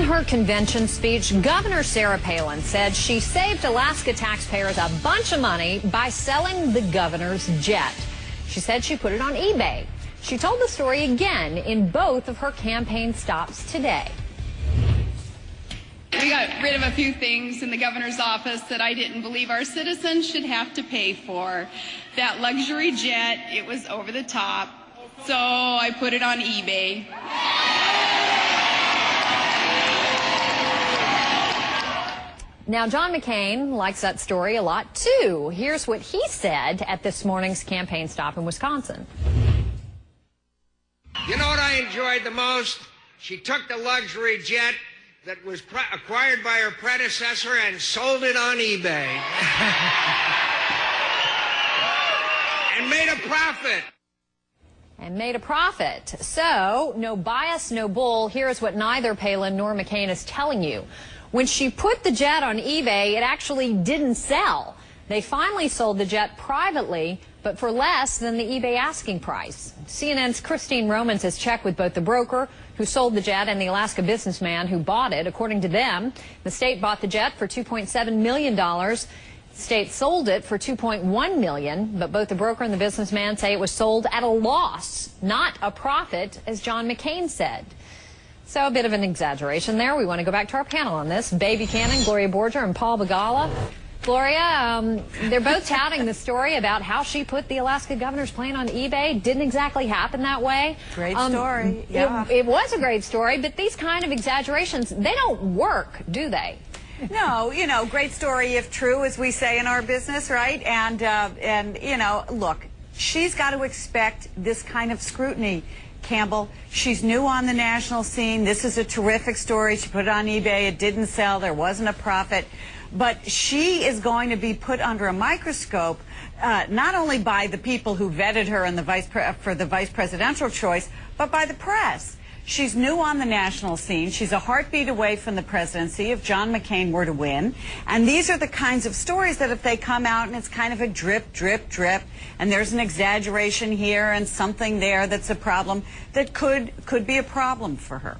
her convention speech, Governor Sarah Palin said she saved Alaska taxpayers a bunch of money by selling the governor's jet. She said she put it on eBay. She told the story again in both of her campaign stops today. We got rid of a few things in the governor's office that I didn't believe our citizens should have to pay for. That luxury jet, it was over the top, so I put it on eBay. Now, John McCain likes that story a lot, too. Here's what he said at this morning's campaign stop in Wisconsin. You know what I enjoyed the most? She took the luxury jet that was acquired by her predecessor and sold it on eBay. And made a profit. And made a profit. So, no bias, no bull. Here's what neither Palin nor McCain is telling you. When she put the jet on eBay, it actually didn't sell. They finally sold the jet privately, but for less than the eBay asking price. CNN's Christine Romans has checked with both the broker who sold the jet and the Alaska businessman who bought it. According to them, the state bought the jet for $2.7 million. The state sold it for $2.1 million, but both the broker and the businessman say it was sold at a loss, not a profit, as John McCain said. So a bit of an exaggeration there. We want to go back to our panel on this. Baby Cannon, Gloria Borger, and Paul Begala. Gloria, they're both touting the story about how she put the Alaska governor's plane on eBay. Didn't exactly happen that way. Great story. Yeah. It was a great story, but these kind of exaggerations, they don't work, do they? No, you know, great story if true, as we say in our business, right? And you know, look, she's got to expect this kind of scrutiny. Campbell, she's new on the national scene. This is a terrific story. She put it on eBay. It didn't sell. There wasn't a profit. But she is going to be put under a microscope, not only by the people who vetted her in the for the vice presidential choice, but by the press. She's new on the national scene. She's a heartbeat away from the presidency if John McCain were to win. And these are the kinds of stories that if they come out and it's kind of a drip, drip, drip, and there's an exaggeration here and something there that's a problem, that could be a problem for her.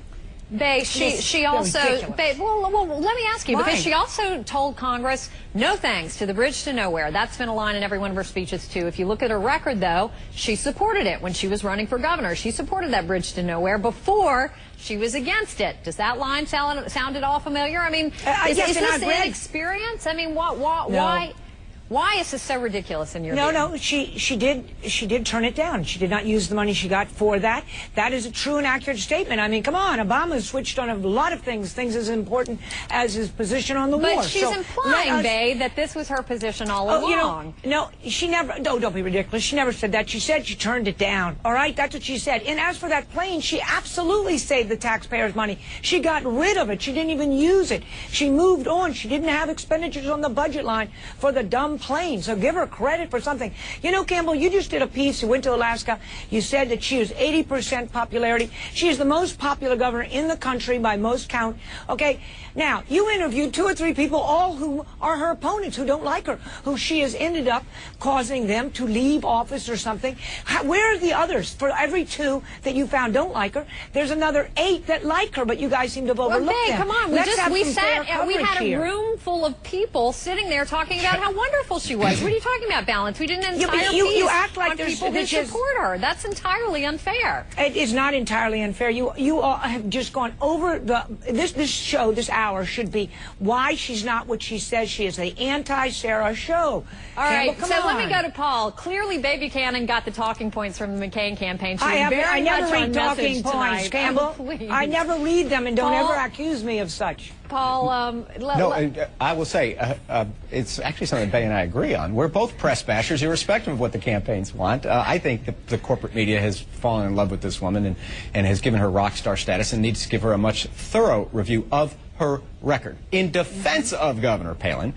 Babe, she also, babe, well, let me ask you, Why? because she also told Congress, no thanks to the bridge to nowhere. That's been a line in every one of her speeches, too. If you look at her record, though, she supported it when she was running for governor. She supported that bridge to nowhere before she was against it. Does that line sound at all familiar? I mean, is this inexperience? I mean, why is this so ridiculous in your view? No, she did turn it down. She did not use the money she got for that. That is a true and accurate statement. I mean, come on, Obama switched on a lot of things as important as his position on the war. But she's implying, Bae, that this was her position all along. You know, no, she never, no, don't be ridiculous. She never said that. She said she turned it down. All right, that's what she said. And as for that plane, she absolutely saved the taxpayers' money. She got rid of it. She didn't even use it. She moved on. She didn't have expenditures on the budget line for the dumb plane, so give her credit for something. You know, Campbell, you just did a piece. You went to Alaska. You said that she was 80% popularity. She is the most popular governor in the country by most count. Okay, now, you interviewed 2 or 3 people, all who are her opponents, who don't like her, who she has ended up causing them to leave office or something. Where are the others? For every 2 that you found don't like her, there's another 8 that like her, but you guys seem to have overlooked them. Come on, we had a room full of people sitting there talking about how wonderful she was. What are you talking about, balance? We did an entire piece act like on there's people who support her. That's entirely unfair. It is not entirely unfair. You all have just gone over this show. This hour should be why she's not what she says she is. The anti-Sarah show. All right, so let me go to Paul. Clearly, Baby Cannon got the talking points from the McCain campaign. I never read talking points, Campbell. I never read them, and don't ever accuse me of such. Paul, I will say, it's actually something Bae and I agree on. We're both press bashers, irrespective of what the campaigns want. I think the corporate media has fallen in love with this woman and has given her rock star status and needs to give her a much thorough review of her record. In defense of Governor Palin,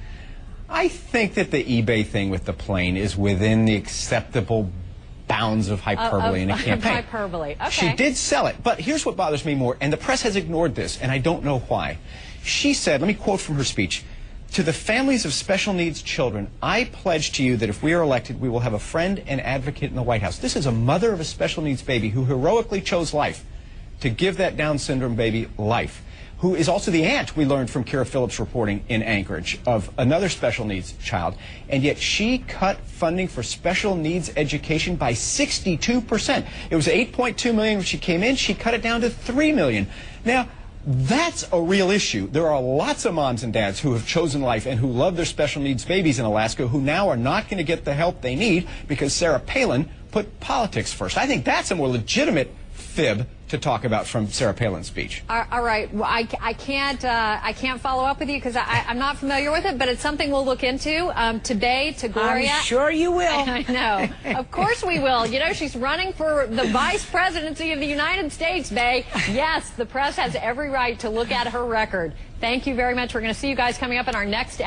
I think that the eBay thing with the plane is within the acceptable bounds of hyperbole in a campaign. Hyperbole, okay. She did sell it, but here's what bothers me more, and the press has ignored this, and I don't know why. She said, let me quote from her speech, "To the families of special needs children, I pledge to you that if we are elected, we will have a friend and advocate in the White House." This is a mother of a special needs baby who heroically chose life to give that Down syndrome baby life. who is also the aunt, we learned from Kira Phillips' reporting in Anchorage, of another special needs child. And yet she cut funding for special needs education by 62%. It was $8.2 million when she came in. She cut it down to $3 million. Now, that's a real issue. There are lots of moms and dads who have chosen life and who love their special needs babies in Alaska who now are not going to get the help they need because Sarah Palin put politics first. I think that's a more legitimate fib to talk about from Sarah Palin's speech. All right. Well, I can't follow up with you because I'm not familiar with it, but it's something we'll look into. Today, to Gloria. I'm sure you will. I know. Of course we will. You know, she's running for the vice presidency of the United States, Bay. Yes, the press has every right to look at her record. Thank you very much. We're going to see you guys coming up in our next